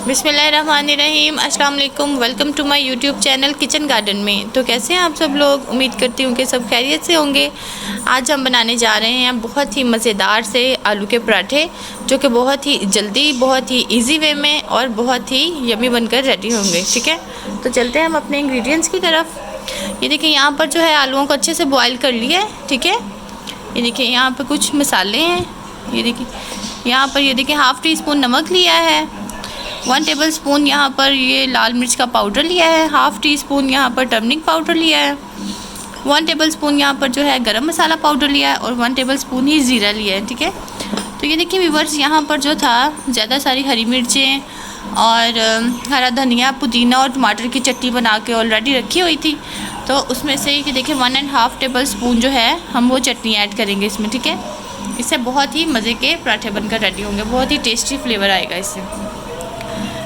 बिस्मिल्लाहिर्रहमानिर्रहीम, अस्सलाम वालेकुम। Welcome to my YouTube channel kitchen garden में। तो कैसे हैं आप सब लोग? उम्मीद करती हूँ कि सब खैरियत से होंगे। आज हम बनाने जा रहे हैं बहुत ही मज़ेदार से आलू के पराठे, जो कि बहुत ही जल्दी, बहुत ही इजी वे में और बहुत ही यमी बनकर रेडी होंगे। ठीक है, तो चलते हैं हम अपने इंग्रेडिएंट्स की तरफ। ये देखिए, यहाँ पर जो है आलूओं को अच्छे से बॉयल कर लिया है। ठीक है, ये देखिए यहाँ पर कुछ मसाले हैं। ये देखिए यहाँ पर, ये देखिए हाफ़ टी स्पून नमक लिया है, 1 टेबल स्पून यहाँ पर ये लाल मिर्च का पाउडर लिया है, हाफ़ टी स्पून यहाँ पर टर्मरिक पाउडर लिया है, 1 टेबल स्पून यहाँ पर जो है गरम मसाला पाउडर लिया है और 1 टेबल स्पून ही ज़ीरा लिया है। ठीक है, तो ये देखिए व्यूअर्स, यहाँ पर जो था ज़्यादा सारी हरी मिर्चें और हरा धनिया, पुदीना और टमाटर की चटनी बना के ऑलरेडी रखी हुई थी। तो उसमें से ये देखिए 1.5 टेबल स्पून जो है हम वो चटनी ऐड करेंगे इसमें। ठीक है, इससे बहुत ही मज़े के पराठे बनकर रेडी होंगे, बहुत ही टेस्टी फ्लेवर आएगा इससे।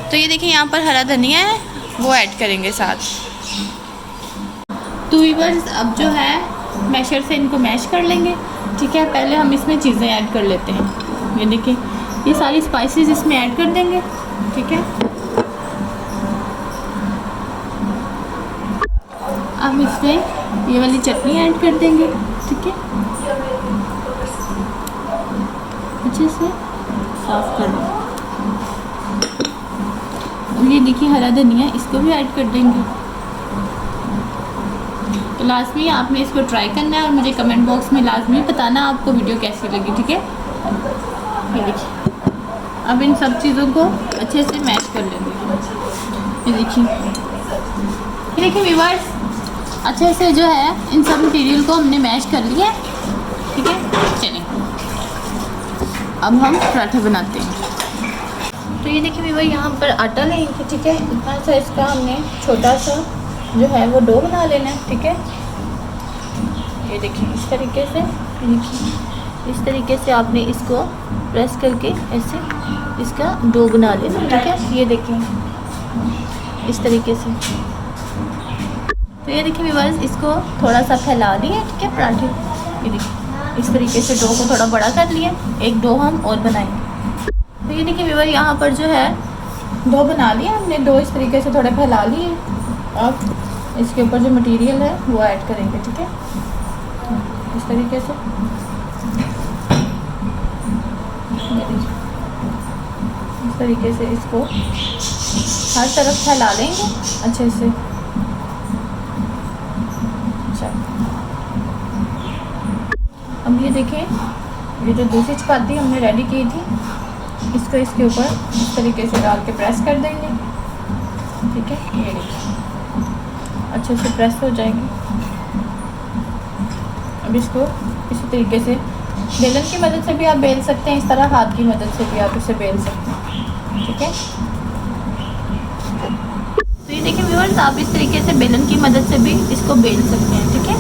तो ये देखिए यहाँ पर हरा धनिया है, वो ऐड करेंगे साथ। तो व्यूअर्स, अब जो है मैशर से इनको मैश कर लेंगे। ठीक है, पहले हम इसमें चीज़ें ऐड कर लेते हैं। ये देखिए ये सारी स्पाइसेस इसमें ऐड कर देंगे। ठीक है, अब इसमें ये वाली चटनी ऐड कर देंगे। ठीक है, अच्छे से साफ कर लें। ये देखिए हरा धनिया, इसको भी ऐड कर देंगे। तो लाजमी आपने इसको ट्राई करना है और मुझे कमेंट बॉक्स में लाजमी बताना आपको वीडियो कैसी लगी। ठीक है, ये देखिए अब इन सब चीज़ों को अच्छे से मैश कर लेंगे। ये देखिए व्यूअर्स, अच्छे से जो है इन सब मटेरियल को हमने मैश कर लिया। ठीक है, चलिए अब हम पराठे बनाते हैं। तो ये देखिए व्यूअर, यहाँ पर आटा लेंगे। ठीक है, इतना सा इसका हमने छोटा सा जो है वो डो बना लेना है। ठीक है, ये देखिए इस तरीके से, देखिए इस तरीके से आपने इसको प्रेस करके ऐसे इसका डो बना लेना। ठीक है, ये देखिए इस तरीके से। तो ये देखिए व्यूअर्स, इसको थोड़ा सा फैला दिए। ठीक है, पराठे ये देखिए इस तरीके से डो को थोड़ा बड़ा कर लिया। एक डो हम और बनाएंगे। तो ये देखिए व्यूअर, यहाँ पर जो है डो बना लिया हमने, डो इस तरीके से थोड़े फैला लिए। अब इसके ऊपर जो मटेरियल है वो ऐड करेंगे। ठीक है, इस तरीके से इस तरीके से इसको हर तरफ फैला लेंगे अच्छे से। अब ये देखें, ये जो दूसरी चपाती हमने रेडी की थी, इसको इसके ऊपर इस तरीके से डाल के प्रेस कर देंगे। ठीक है, ये देखिए अच्छे से प्रेस हो जाएगी। अब इसको इसी तरीके से बेलन की मदद से भी आप बेल सकते हैं, इस तरह हाथ की मदद से भी आप इसे बेल सकते हैं। ठीक है, तो ये देखिए व्यूअर्स, आप इस तरीके से बेलन की मदद से भी इसको बेल सकते हैं। ठीक है,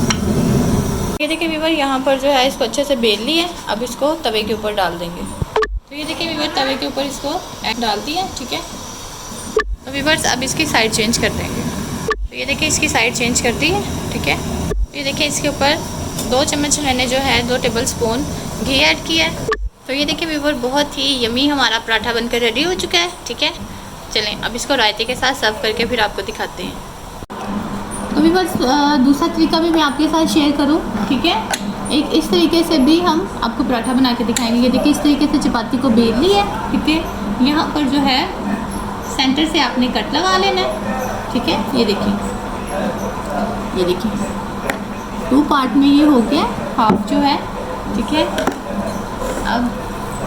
ये देखिए व्यूअर, यहाँ पर जो है इसको अच्छे से बेल लिए। अब इसको तवे के ऊपर डाल देंगे। तो ये देखिए व्यूअर्स, तवे के ऊपर इसको डाल दिया। ठीक है, तो व्यूअर्स अब इसकी साइड चेंज कर देंगे। तो ये देखिए इसकी साइड चेंज कर दी है। ठीक है, तो ये देखिए इसके ऊपर 2 चम्मच मैंने जो है 2 टेबल स्पून घी ऐड किया है। तो ये देखिए व्यूअर, बहुत ही यमी हमारा पराठा बनकर रेडी हो चुका है। ठीक है, चलें अब इसको रायते के साथ सर्व करके फिर आपको दिखाते हैं। तो व्यूअर्स, दूसरा तरीका भी मैं आपके साथ शेयर करूँ। ठीक है, एक इस तरीके से भी हम आपको पराठा बना के दिखाएंगे। ये देखिए इस तरीके से चपाती को बेल ली है। ठीक है, यहाँ पर जो है सेंटर से आपने कट लगा लेना है। ठीक है, ये देखिए 2 पार्ट में ये हो गया, हाफ जो है। ठीक है, अब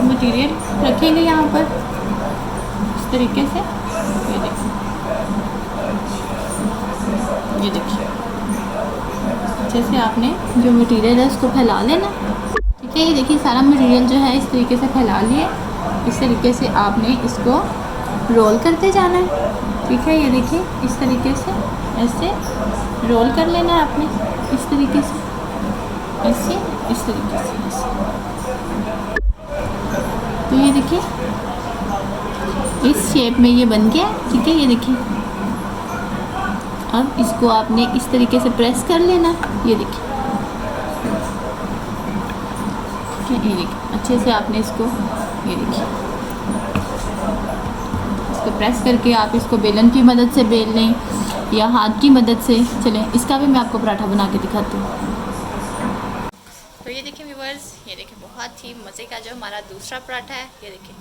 मटेरियल रखेंगे यहाँ पर इस तरीके से। ये देखिए अच्छे से आपने जो मटेरियल है उसको फैला लेना। ठीक है, ये देखिए सारा मटेरियल जो है इस तरीके से फैला लिए। इस तरीके से आपने इसको रोल करते जाना है। ठीक है, ये देखिए इस तरीके से ऐसे रोल कर लेना है आपने, इस तरीके से ऐसे, इस तरीके से ऐसे। तो ये देखिए इस शेप में ये बन गया। ठीक है, ये देखिए अब इसको आपने इस तरीके से प्रेस कर लेना। ये देखिए, ठीक है, ये देखिए अच्छे से आपने इसको, ये देखिए इसको इसको प्रेस करके आप इसको बेलन की मदद से बेल लें या हाथ की मदद से। चलें इसका भी मैं आपको पराठा बना के दिखाती हूँ। तो ये देखिए व्यूअर्स, ये देखिए बहुत ही मज़े का जो हमारा दूसरा पराठा है, ये देखिए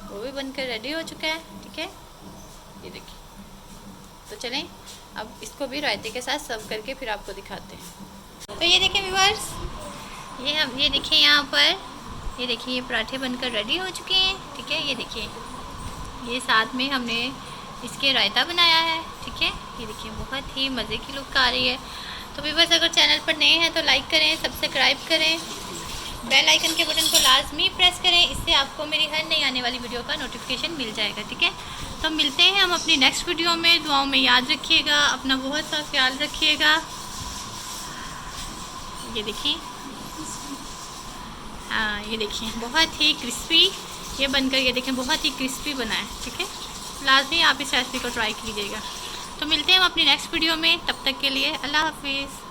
वो भी बनकर रेडी हो चुका है। ठीक है, ये देखिए। तो चलें अब इसको भी रायते के साथ सर्व करके फिर आपको दिखाते हैं। तो ये देखिए व्यूअर्स, ये देखिए यहाँ पर, ये देखिए ये पराठे बनकर रेडी हो चुके हैं। ठीक है, ये देखिए ये साथ में हमने इसके रायता बनाया है। ठीक है, ये देखिए बहुत ही मज़े की लुक आ रही है। तो व्यूअर्स अगर चैनल पर नए हैं तो लाइक करें, सब्सक्राइब करें, बेल आइकन के बटन को लाजमी प्रेस करें, इससे आपको मेरी हर नई आने वाली वीडियो का नोटिफिकेशन मिल जाएगा। ठीक है, तो मिलते हैं हम अपनी नेक्स्ट वीडियो में। दुआओं में याद रखिएगा, अपना बहुत सा ख्याल रखिएगा। ये देखिए, हाँ ये देखिए बहुत ही क्रिस्पी ये बनकर, ये देखें बहुत ही क्रिस्पी बना है। ठीक है, लाजमी आप इस रेसिपी को ट्राई कीजिएगा। तो मिलते हैं हम अपनी नेक्स्ट वीडियो में, तब तक के लिए अल्लाह हाफिज़।